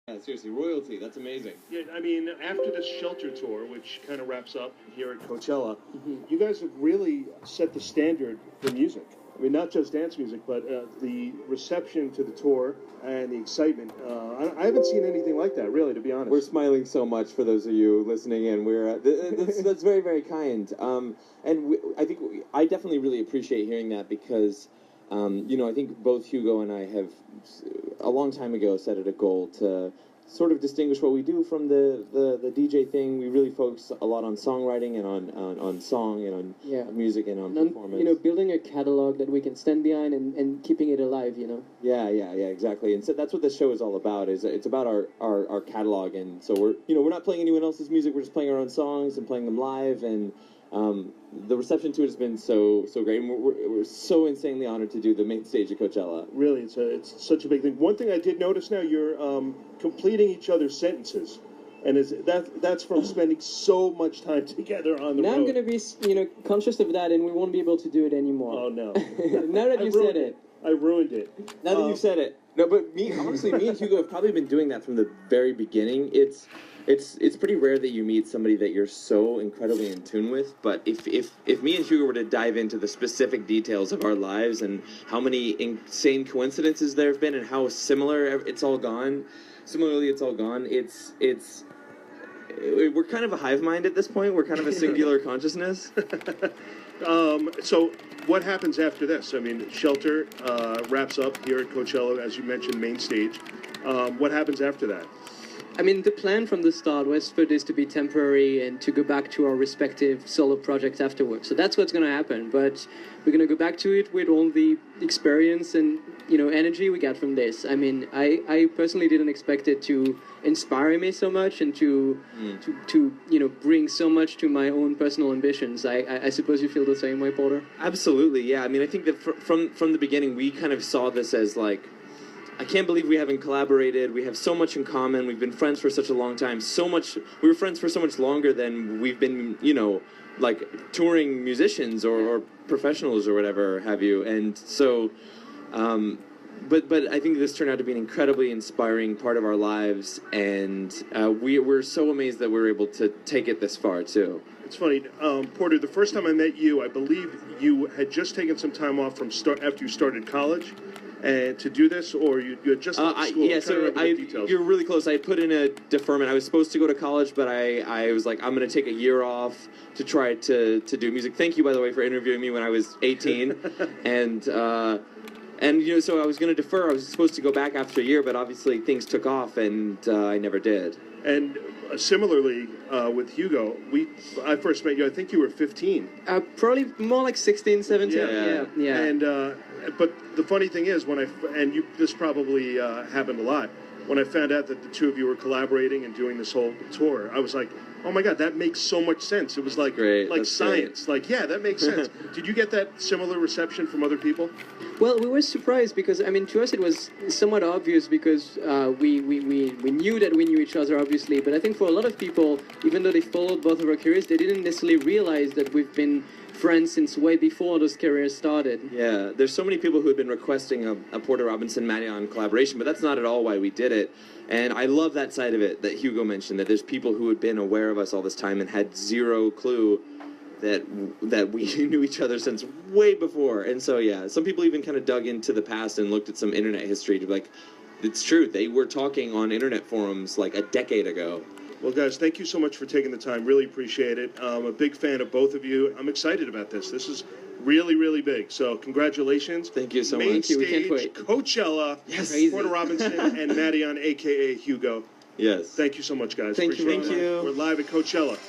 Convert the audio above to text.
Yeah, seriously, royalty. That's amazing. Yeah, I mean, after this Shelter tour, which kind of wraps up here at Coachella, you guys have really set the standard for music. I mean, not just dance music, but the reception to the tour and the excitement. I haven't seen anything like that, really, to be honest. We're smiling so much for those of you listening in. That's very, very kind. I definitely really appreciate hearing that because, I think both Hugo and I have a long time ago set it a goal to sort of distinguish what we do from the DJ thing. We really focus a lot on songwriting and on song and on music and on performance. Building a catalog that we can stand behind and keeping it alive, Yeah, exactly. And so that's what this show is all about. It's about our catalog, and so we're not playing anyone else's music. We're just playing our own songs and playing them live, and the reception to it has been so great, and we're so insanely honored to do the main stage at Coachella. Really, it's such a big thing. One thing I did notice now, you're completing each other's sentences, and that's from spending so much time together on the road. Now I'm going to be, conscious of that, and we won't be able to do it anymore. Oh no! Now that you said it, I ruined it. Now that you've said it, no, but honestly, me and Hugo have probably been doing that from the very beginning. It's pretty rare that you meet somebody that you're so incredibly in tune with, but if me and Hugo were to dive into the specific details of our lives and how many insane coincidences there have been and how similarly it's all gone, we're kind of a hive mind at this point. We're kind of a singular consciousness. So what happens after this? I mean, Shelter wraps up here at Coachella, as you mentioned, main stage. What happens after that? I mean, the plan from the start was for this to be temporary and to go back to our respective solo projects afterwards. So that's what's going to happen. But we're going to go back to it with all the experience and, energy we got from this. I mean, I personally didn't expect it to inspire me so much and to bring so much to my own personal ambitions. I suppose you feel the same way, Porter? Absolutely, yeah. I mean, I think that from the beginning, we kind of saw this as like, I can't believe we haven't collaborated. We have so much in common. We've been friends for such a long time. We were friends for so much longer than we've been, like touring musicians or professionals or whatever have you. And so, but I think this turned out to be an incredibly inspiring part of our lives. And we're so amazed that we're able to take it this far, too. It's funny, Porter, the first time I met you, I believe you had just taken some time off after you started college. To do this, or you had just left school? Yeah, so you're really close. I put in a deferment. I was supposed to go to college, but I was like, I'm going to take a year off to try to do music. Thank you, by the way, for interviewing me when I was 18. and so I was going to defer. I was supposed to go back after a year, but obviously things took off, and I never did. And similarly, with Hugo, I first met you, I think you were 15. Probably more like 16, 17. Yeah. And but the funny thing is, this probably happened a lot. When I found out that the two of you were collaborating and doing this whole tour, I was like, oh my God, that makes so much sense. It was like science. Great. Like, yeah, that makes sense. Did you get that similar reception from other people? Well, we were surprised because, I mean, to us it was somewhat obvious because we knew that we knew each other, obviously. But I think for a lot of people, even though they followed both of our careers, they didn't necessarily realize that we've been friends since way before those careers started. Yeah, there's so many people who had been requesting a Porter Robinson Madeon collaboration, but that's not at all why we did it. And I love that side of it that Hugo mentioned, that there's people who had been aware of us all this time and had zero clue that we knew each other since way before. And so, yeah, some people even kind of dug into the past and looked at some internet history to be like, it's true, they were talking on internet forums like a decade ago. Well, guys, thank you so much for taking the time. Really appreciate it. I'm a big fan of both of you. I'm excited about this. This is really, really big. So congratulations. Thank you so much. Main stage, we can't wait. Coachella, yes. Porter Robinson and Madeon, a.k.a. Hugo. Yes. Thank you so much, guys. Thank you. We're live at Coachella.